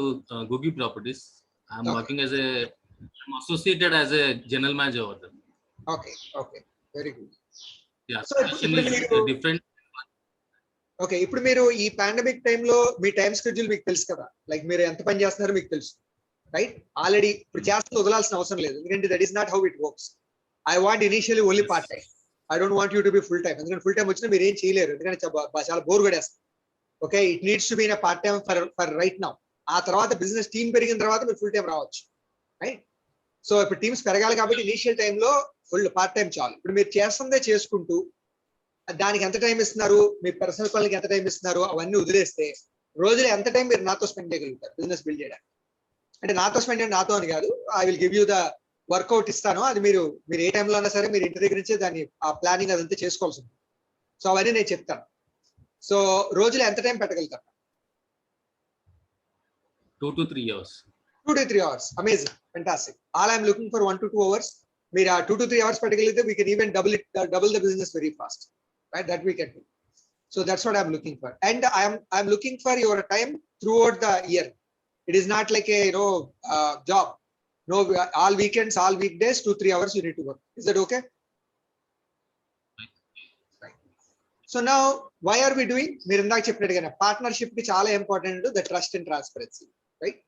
Googie Properties. I'm Okay. working as I'm associated as a general manager over there. Okay, very good. Yeah, So, position is different. Okay, ఇప్పుడు మీరు ఈ pandemic టైంలో మీ time schedule మీకు తెలుసు కదా, like మీరు ఎంత పని చేస్తున్నారో మీకు తెలుసు, రైట్? ఆల్రెడీ ఇప్పుడు చేస్తే వదలాల్సిన అవసరం లేదు, ఎందుకంటే that is not how it works. I want initially only part time. I don't want you to be full time. ఎందుకంటే ఫుల్ టైం వచ్చినా మీరు ఏం చేయలేరు, ఎందుకంటే చాలా బోర్ కొడేస్తారు. Okay, it needs to be in part time for right now. ఆ తర్వాత బిజినెస్ టీమ్ పెరిగిన తర్వాత మీరు ఫుల్ టైం రావచ్చు, రైట్? సో ఇప్పుడు టీమ్స్ పెరగాలి కాబట్టి ఇనిషియల్ టైంలో ఫుల్ పార్ట్ టైం చాలు. ఇప్పుడు మీరు చేస్తుందే చేసుకుంటూ దానికి ఎంత టైం ఇస్తున్నారు, మీ పర్సనల్ పనులకి ఎంత టైం ఇస్తున్నారు, అవన్నీ వదిలేస్తే రోజులో ఎంత టైం మీరు నాతో స్పెండ్ చేయగలుగుతారు బిజినెస్ బిల్డ్ చేయడానికి? అంటే నాతో స్పెండ్ చేయడం నాతో అని కాదు, I will give you the workout ఇస్తానో అది మీరు ఏ టైంలో అయినా సరే మీరు ఇంటి దగ్గర నుంచే దాన్ని ఆ ప్లానింగ్ అదంతా చేసుకోవాల్సి ఉంటుంది. సో అవన్నీ నేను చెప్తాను. సో రోజులో ఎంత time పెట్టగలుగుతారు? 2 to 3 hours. 2 to 3 hours. Amazing. Fantastic. All I'm looking for 1 to 2 hours. మీరు ఆ 2 to 3 hours పెట్టగలిగితే we can even double the business very fast. Right? That we can do. So that's what I'm looking for. And I'm looking for your time throughout the year. It is not like a job. No, all weekends, all weekdays, 2-3 hours you need to work. Is that okay? Right. So now, why are we doing? మీరు ఇందాక చెప్పినట్టుగానే partnership కి చాలా important the trust and transparency, right?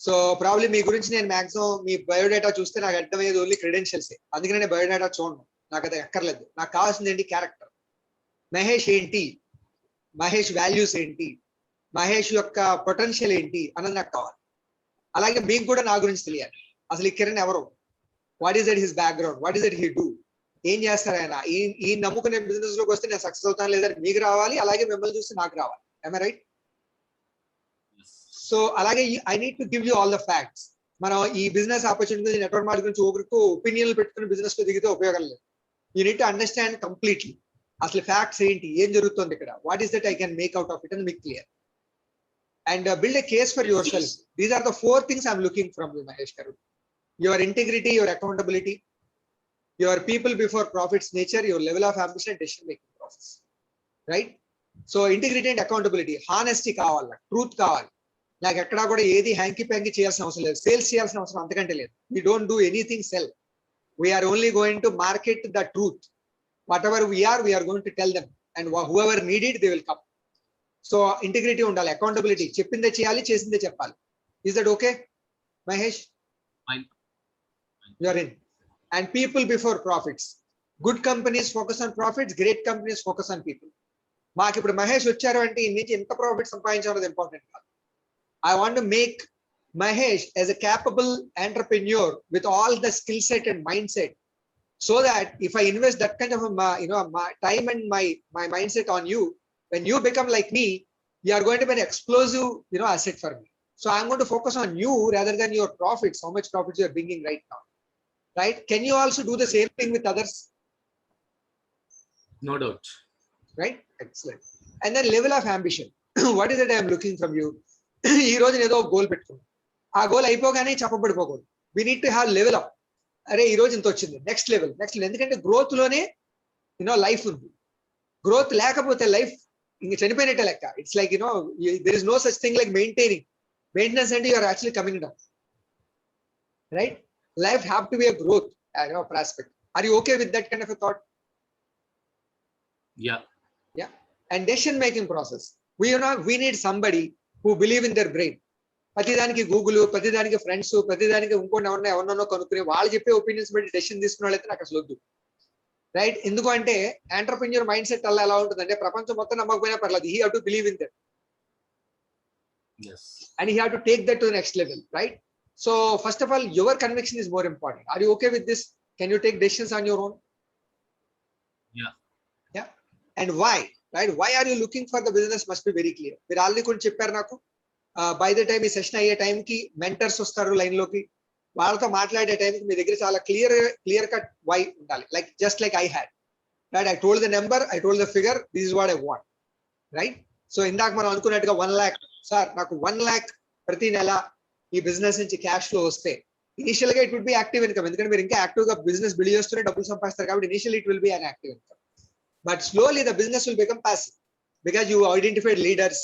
So probably మీ గురించి నేను maximum మీ biodata చూస్తే నాకు అర్థమయ్యేది ఓన్లీ క్రెడెన్షియల్సే. అందుకనే నేను బయోడేటా చూడను, నాకు అది అక్కర్లేదు. నాకు కావాల్సింది ఏంటి? క్యారెక్టర్. మహేష్ ఏంటి, మహేష్ వాల్యూస్ ఏంటి, మహేష్ యొక్క పొటెన్షియల్ ఏంటి అన్నది నాకు కావాలి. అలాగే మీకు కూడా నా గురించి తెలియాలి. అసలు ఈ కిరణ్ ఎవరు, what is that his background, what is that he do, ఏం చేస్తారు ఆయన, ఈ నమ్ముకునే బిజినెస్ లోకి వస్తే నేను సక్సెస్ అవుతాను లేదని మీకు రావాలి, అలాగే మిమ్మల్ని చూస్తే నాకు రావాలి. am I right? సో అలాగే I need to give you all the facts. మనం ఈ బిజినెస్ ఆపర్చునిటీ నెట్వర్క్ మార్కెట్ గురించి ఒకరికి ఒపీనియన్లు పెట్టుకుని బిజినెస్ లో దిగితే ఉపయోగం లేదు. You need to understand completely అసలు ఫ్యాక్ట్స్ ఏంటి, ఏం జరుగుతుంది ఇక్కడ, what is that I can make out of it అని మీకు clear. And build a case for yourself. These are the 4 things I'm looking from you, Mahesh Garu. Your integrity, your accountability, your people before profits nature, your level of ambition and decision making process. Right? So integrity and accountability, honesty కావాలి, truth కావాలి. నాకు ఎక్కడా కూడా ఏది hanky panky చేయాల్సిన అవసరం లేదు, sales చేయాల్సిన అవసరం అంతకంటే లేదు. We don't do anything sell. We are only going to market the truth. Whatever we are going to tell them, and whoever need it, they will come. So integrity ఉండాలి, accountability, చెప్పిందే చేయాలి, చేసిందే చెప్పాలి. Is that okay Mahesh? You are in. And people before profits. Good companies focus on profits, great companies focus on people. మాకు ఇప్పుడు మహేష్ వచ్చారు అంటే ఈ నుంచి ఎంత ప్రాఫిట్ సంపాదించాలో ఇంపార్టెంట్ కాదు. I want to make Mahesh as a capable entrepreneur with all the skill set and mind set, so that if I invest that kind of time and my mindset on you, when you become like me, you are going to be an explosive asset for me. So I'm going to focus on you rather than your profits, how much profits you are bringing right now. Right? Can you also do the same thing with others? No doubt. Right? Excellent. And then level of ambition. What is it I am looking from you? ఈ రోజు ఏదో goal పెట్టుకున్నాం, ఆ goal అయిపోగానే చెప్పబడిపోకూడదు. We need to have level up. అరే ఈ రోజు ఇంత వచ్చింది, నెక్స్ట్ లెవెల్. ఎందుకంటే గ్రోత్ లోనే లైఫ్ ఉంది. గ్రోత్ లేకపోతే లైఫ్ ఇంక చనిపోయినట్టే లెక్క. It's like there is no such thing like maintenance అంటే you are actually coming down. Right? Life have to be a growth prospect. Are you okay with that kind of a thought? Yeah. And decision making process, we need somebody who believe in their brain. ప్రతిదానికి Google, ప్రతిదానికి friends, ప్రతిదానికి ఇంకోటి ఎవరినో కనుక్కుని వాళ్ళు చెప్పే opinions బట్టి decision తీసుకున్న వాళ్ళైతే నాకు అసలు వద్దు. రైట్? ఎందుకంటే ఎంటర్‌ప్రెన్యూర్ మైండ్ సెట్ అలా ఎలా ఉంటుందంటే ప్రపంచం మొత్తం నమ్మకపోయినా పర్లేదు, he have to believe in that. Yes. And he have to take that to the next level, right? So first of all, your conviction is more important. Are you okay with this? Can you take decisions on your own? Yeah. And why? Right? Why are you looking for the business must be very clear. మీరు already కొంచెం చెప్పారు నాకు. By the time ఈ session అయ్యే టైంకి mentors వస్తారు line లోకి, వాళ్ళతో మాట్లాడే టైంకి మీ దగ్గర చాలా క్లియర్ కట్ వై ఉండాలి. Like just like I had, right? I told the number, I told the figure, this is what I want. Right? So ఇందాక మనం అనుకున్నట్టుగా 1 lakh, సార్ నాకు 1 lakh ప్రతి నెల ఈ బిజినెస్ నుంచి క్యాష్ ఫ్లో వస్తే, ఇనిషియల్ గా it will be active income. ఎందుకంటే మీరు ఇంకా యాక్టివ్ గా బిజినెస్ బిల్డ్ చేస్తూనే డబ్బులు సంపాదిస్తారు కాబట్టి initial it will be an active income. But slowly the business will become passive because you identified leaders.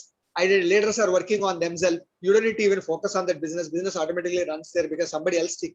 Leaders are working on themselves. You don't need to even focus on that business. Business automatically runs there because somebody else taking